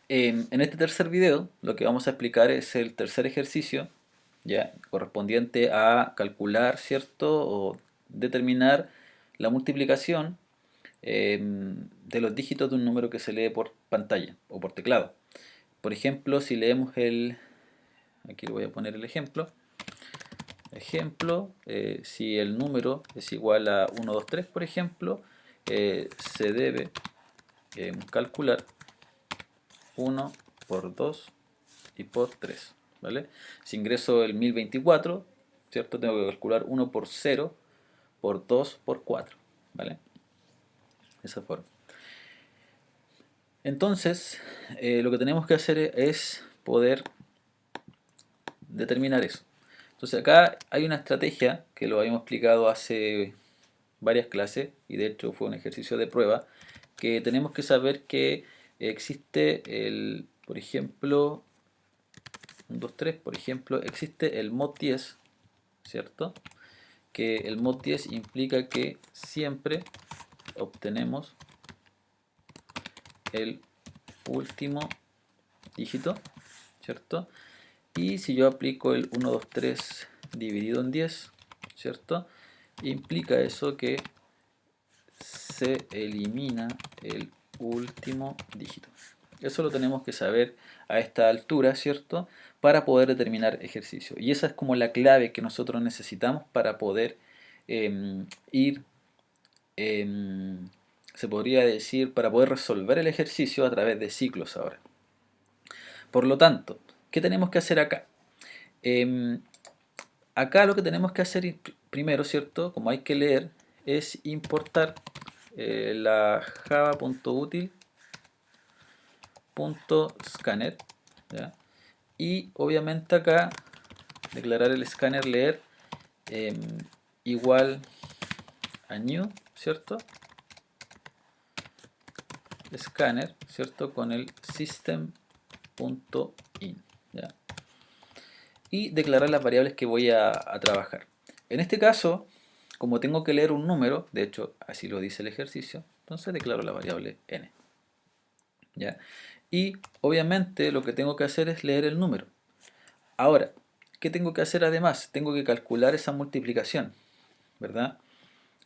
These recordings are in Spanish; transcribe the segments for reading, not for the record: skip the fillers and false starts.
En este tercer video lo que vamos a explicar es el tercer ejercicio, ya, correspondiente a calcular, ¿cierto? O determinar la multiplicación de los dígitos de un número que se lee por pantalla o por teclado. Por ejemplo, si leemos aquí le voy a poner el ejemplo, si el número es igual a 1, 2, 3, por ejemplo, se debe calcular 1 por 2 y por 3, ¿vale? Si ingreso el 1024, ¿cierto? Tengo que calcular 1 por 0, por 2, por 4, ¿vale? De esa forma. Entonces, lo que tenemos que hacer es poder determinar eso. Entonces acá hay una estrategia que lo habíamos explicado hace varias clases y de hecho fue un ejercicio de prueba, que tenemos que saber que existe por ejemplo, 1, 2, 3, por ejemplo, existe el mod 10, ¿cierto? Que el mod 10 implica que siempre obtenemos el último dígito, ¿cierto? Y si yo aplico el 1, 2, 3 dividido en 10, ¿cierto? Implica eso que se elimina el último dígito. Eso lo tenemos que saber a esta altura, ¿cierto? Para poder determinar ejercicio. Y esa es como la clave que nosotros necesitamos para poder ir, eh, se podría decir, para poder resolver el ejercicio a través de ciclos ahora. Por lo tanto, ¿qué tenemos que hacer acá? Em, Acá lo que tenemos que hacer primero, ¿cierto? Como hay que leer, es importar la java.util.scanner, ¿ya? Y obviamente acá declarar el escáner leer igual a new, ¿cierto? Scanner, ¿cierto? Con el system.in, ¿ya? Y declarar las variables que voy a trabajar. En este caso, como tengo que leer un número, de hecho así lo dice el ejercicio, entonces declaro la variable n, ¿ya? Y obviamente lo que tengo que hacer es leer el número. Ahora, ¿qué tengo que hacer además? Tengo que calcular esa multiplicación, ¿verdad?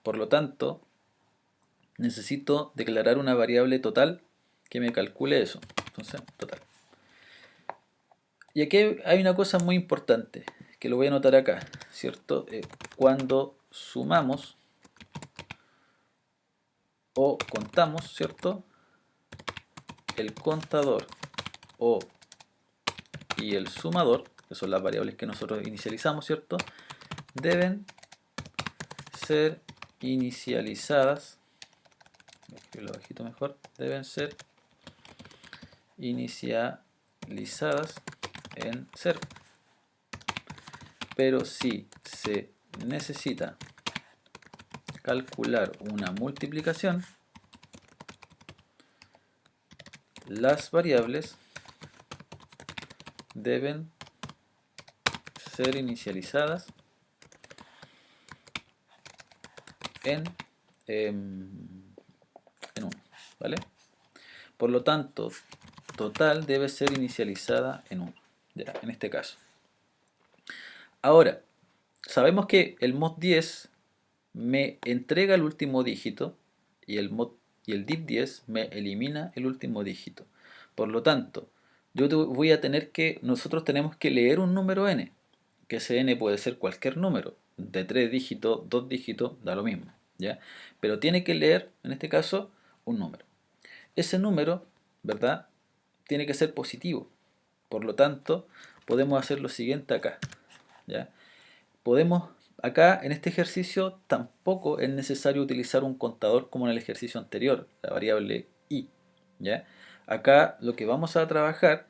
Por lo tanto, necesito declarar una variable total que me calcule eso. Entonces, total. Y aquí hay una cosa muy importante, que lo voy a anotar acá, ¿cierto? Cuando sumamos o contamos, ¿cierto? El contador o y el sumador, que son las variables que nosotros inicializamos, ¿cierto? Deben ser inicializadas, escribirlo bajito mejor, deben ser inicializadas en 0. Pero si se necesita calcular una multiplicación, las variables deben ser inicializadas en, en 1, ¿vale? Por lo tanto, total debe ser inicializada en 1, ya, en este caso. Ahora, sabemos que el mod 10 me entrega el último dígito y el div 10 me elimina el último dígito. Por lo tanto, voy a tener que, nosotros tenemos que leer un número n, que ese n puede ser cualquier número, de 3 dígitos, 2 dígitos, da lo mismo, ¿ya? Pero tiene que leer, en este caso, un número. Ese número, ¿verdad? Tiene que ser positivo. Por lo tanto, podemos hacer lo siguiente acá, ¿ya? Podemos, acá en este ejercicio tampoco es necesario utilizar un contador como en el ejercicio anterior, la variable i, ¿ya? Acá lo que vamos a trabajar,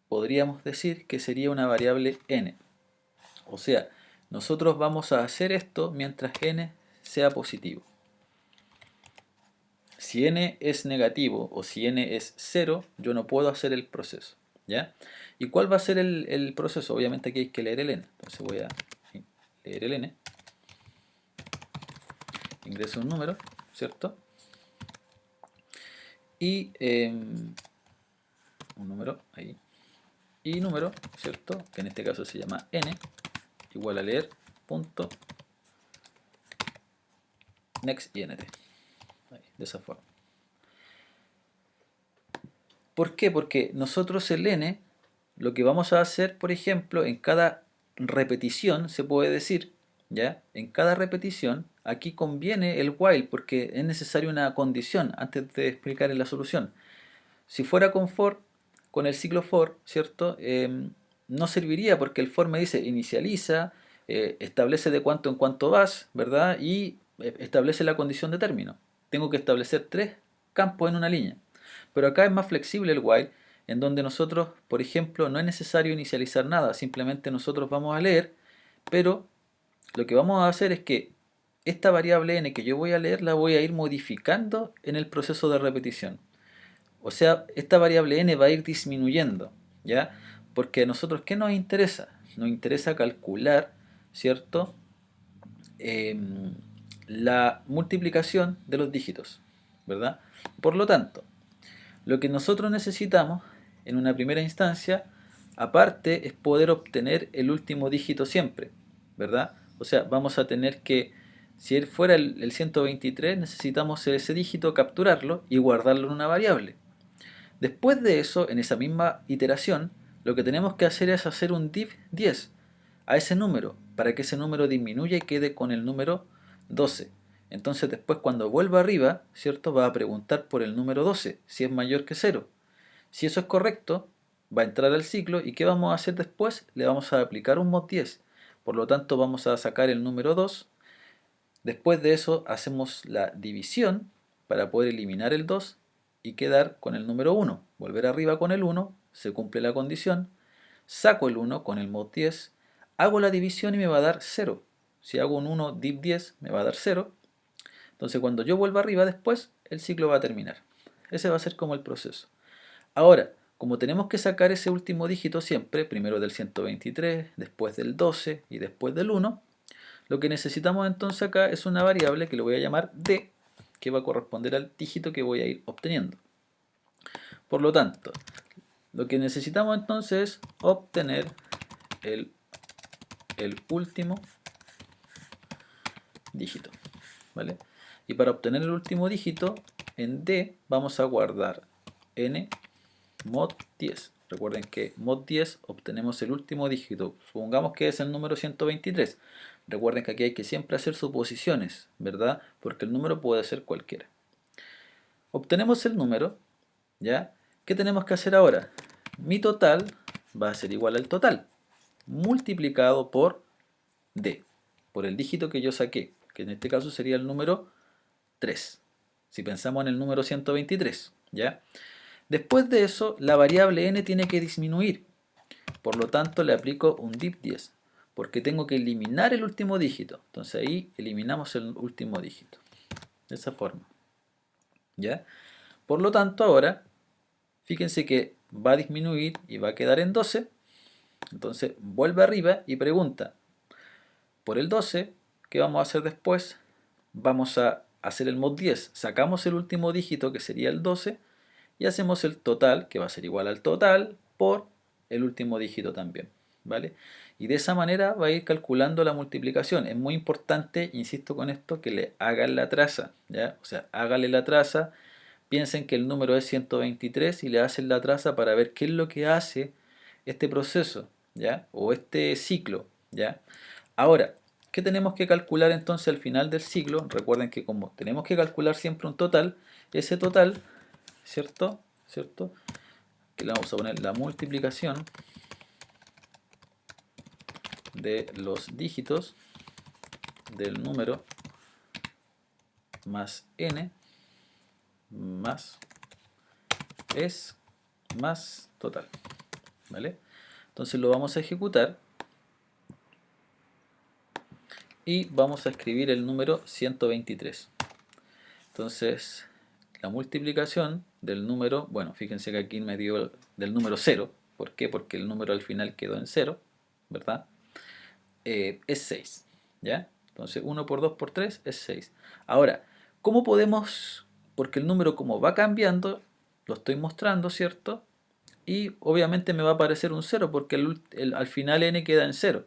podríamos decir que sería una variable n. O sea, nosotros vamos a hacer esto mientras n sea positivo. Si n es negativo o si n es 0, yo no puedo hacer el proceso, ¿ya? ¿Y cuál va a ser el proceso? Obviamente aquí hay que leer el n. Entonces voy a leer el n, ingreso un número, ¿cierto? Y un número ahí, y número, ¿cierto? Que en este caso se llama n, igual a leer, punto, next int. Ahí, de esa forma. ¿Por qué? Porque nosotros el n, lo que vamos a hacer, por ejemplo, en cada repetición, se puede decir, ¿ya? En cada repetición, aquí conviene el while, porque es necesaria una condición antes de explicar la solución. Si fuera con for, con el ciclo for, ¿cierto? No serviría porque el for me dice inicializa, establece de cuánto en cuánto vas, ¿verdad? Y establece la condición de término. Tengo que establecer tres campos en una línea. Pero acá es más flexible el while, en donde nosotros, por ejemplo, no es necesario inicializar nada, simplemente nosotros vamos a leer, pero lo que vamos a hacer es que esta variable n que yo voy a leer la voy a ir modificando en el proceso de repetición. O sea, esta variable n va a ir disminuyendo, ¿ya? Porque a nosotros, ¿qué nos interesa? Nos interesa calcular, ¿cierto? La multiplicación de los dígitos, ¿verdad? Por lo tanto, lo que nosotros necesitamos en una primera instancia, aparte, es poder obtener el último dígito siempre, ¿verdad? O sea, vamos a tener que, si él fuera el 123, necesitamos ese dígito, capturarlo y guardarlo en una variable. Después de eso, en esa misma iteración, lo que tenemos que hacer es hacer un div 10 a ese número, para que ese número disminuya y quede con el número 12. Entonces después cuando vuelva arriba, ¿cierto? Va a preguntar por el número 12, si es mayor que 0. Si eso es correcto, va a entrar al ciclo y ¿qué vamos a hacer después? Le vamos a aplicar un mod 10. Por lo tanto vamos a sacar el número 2. Después de eso hacemos la división para poder eliminar el 2 y quedar con el número 1. Volver arriba con el 1, se cumple la condición, saco el 1 con el mod 10, hago la división y me va a dar 0. Si hago un 1 div 10 me va a dar 0. Entonces cuando yo vuelva arriba después, el ciclo va a terminar. Ese va a ser como el proceso. Ahora, como tenemos que sacar ese último dígito siempre, primero del 123, después del 12 y después del 1, lo que necesitamos entonces acá es una variable que le voy a llamar d, que va a corresponder al dígito que voy a ir obteniendo. Por lo tanto, lo que necesitamos entonces es obtener el último dígito, ¿vale? Y para obtener el último dígito, en d vamos a guardar n mod 10. Recuerden que mod 10 obtenemos el último dígito. Supongamos que es el número 123. Recuerden que aquí hay que siempre hacer suposiciones, ¿verdad? Porque el número puede ser cualquiera. Obtenemos el número, ¿ya? ¿Qué tenemos que hacer ahora? Mi total va a ser igual al total, multiplicado por d, por el dígito que yo saqué, que en este caso sería el número 3. Si pensamos en el número 123, ¿ya? Después de eso, la variable n tiene que disminuir. Por lo tanto, le aplico un div 10, porque tengo que eliminar el último dígito. Entonces ahí eliminamos el último dígito. De esa forma. ¿Ya? Por lo tanto, ahora, fíjense que va a disminuir y va a quedar en 12. Entonces, vuelve arriba y pregunta por el 12, ¿qué vamos a hacer después? Vamos a hacer el mod 10. Sacamos el último dígito, que sería el 12, y hacemos el total, que va a ser igual al total, por el último dígito también, ¿vale? Y de esa manera va a ir calculando la multiplicación. Es muy importante, insisto con esto, que le hagan la traza, ¿ya? O sea, hágale la traza, piensen que el número es 123 y le hacen la traza para ver qué es lo que hace este proceso, ¿ya? O este ciclo, ¿ya? Ahora, ¿qué tenemos que calcular entonces al final del ciclo? Recuerden que como tenemos que calcular siempre un total, ese total, ¿cierto? ¿Cierto? Que le vamos a poner la multiplicación de los dígitos del número más n más es más total, ¿vale? Entonces lo vamos a ejecutar y vamos a escribir el número 123. Entonces la multiplicación del número, bueno, fíjense que aquí me dio del número 0. ¿Por qué? Porque el número al final quedó en 0, ¿verdad? Es 6, ¿ya? Entonces 1 por 2 por 3 es 6. Ahora, ¿cómo podemos, porque el número como va cambiando, lo estoy mostrando, ¿cierto? y obviamente me va a aparecer un cero porque al final n queda en cero.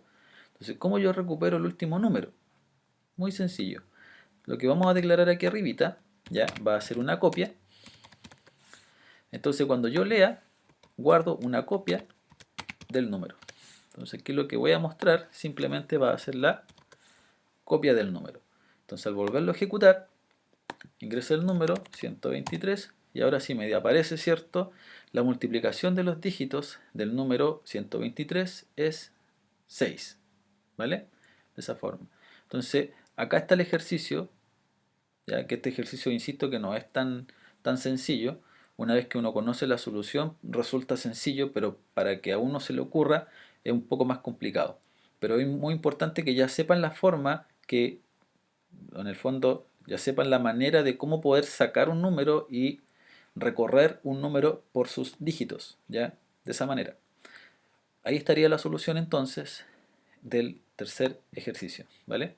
Entonces, ¿cómo yo recupero el último número? Muy sencillo. Lo que vamos a declarar aquí arribita, ya, va a ser una copia. Entonces, cuando yo lea, guardo una copia del número. Entonces, aquí lo que voy a mostrar simplemente va a ser la copia del número. Entonces, al volverlo a ejecutar, ingreso el número 123 y ahora sí me aparece, ¿cierto? La multiplicación de los dígitos del número 123 es 6, ¿vale? De esa forma. Entonces, acá está el ejercicio, ya que este ejercicio, insisto, que no es tan sencillo. Una vez que uno conoce la solución, resulta sencillo, pero para que a uno se le ocurra es un poco más complicado. Pero es muy importante que ya sepan la forma que, en el fondo, ya sepan la manera de cómo poder sacar un número y recorrer un número por sus dígitos, ¿ya? De esa manera. Ahí estaría la solución entonces del tercer ejercicio, ¿vale?